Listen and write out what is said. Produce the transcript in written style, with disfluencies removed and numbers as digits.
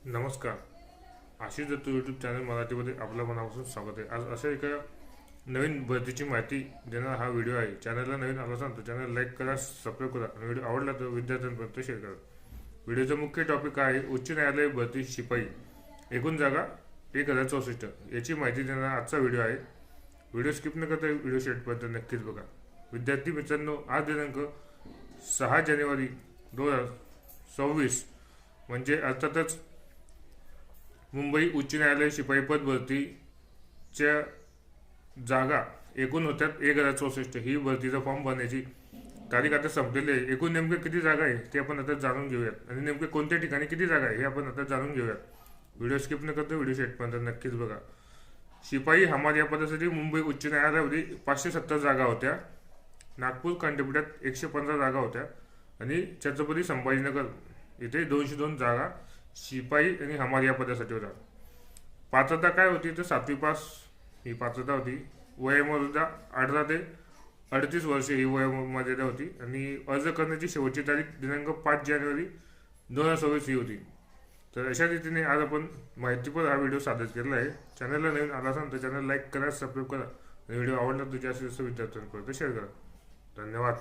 नमस्कार. Ashish Datta YouTube channel मराठीमध्ये आपलं मनापासून स्वागत आहे. आज अशा एका नवीन भरतीची माहिती देणारा हा व्हिडिओ आहे. चॅनलला नवीन आला असाल तर चॅनल लाईक करा, सबस्क्राईब करा आणि व्हिडिओ आवडला तर विद्यार्थ्यांपर्यंत शेअर करा. व्हिडिओचा मुख्य टॉपिक आहे उच्च न्यायालय भरती शिपाई, एकूण जागा 1064. याची माहिती देणारा आजचा व्हिडिओ आहे. व्हिडिओ स्किप न करता व्हिडिओ शेवटपर्यंत नक्कीच बघा. विद्यार्थी मित्रांनो, आज दिनांक 6 जानेवारी 2026 म्हणजे अर्थातच मुंबई उच्च न्यायालय शिपाई पद भरतीच्या जागा एकूण होत्यात 1064. ही भरतीचा फॉर्म भरण्याची तारीख आता संपलेली आहे. एकूण नेमके किती जागा आहे ते आपण आता जाणून घेऊयात आणि नेमके कोणत्या ठिकाणी किती जागा आहे हे आपण आता जाणून घेऊयात. व्हिडिओ स्किप न करता व्हिडिओ शेवटपर्यंत नक्कीच बघा. शिपाई हमाल या पदासाठी मुंबई उच्च न्यायालयामध्ये 570 जागा होत्या. नागपूर खंडपीठात 115 जागा होत्या आणि छत्रपती संभाजीनगर इथे 202 जागा शिपाई आणि हमाल या पदासाठी होता. पात्रता काय होती तर 7वी पास ही पात्रता होती. वयोमर्यादा 18 ते 38 वर्षे ही वयोमर्यादा होती आणि अर्ज करण्याची शेवटची तारीख दिनांक 5 जानेवारी 2026 ही होती. तर अशा रीतीने आज आपण माहितीपर हा व्हिडिओ सादर केला आहे. चॅनलला नवीन आला असाल तर चॅनल लाईक करा, सबस्क्राईब करा आणि व्हिडिओ आवडला तर जास्तीत जास्त विद्यार्थ्यांपर्यंत शेअर करा. धन्यवाद.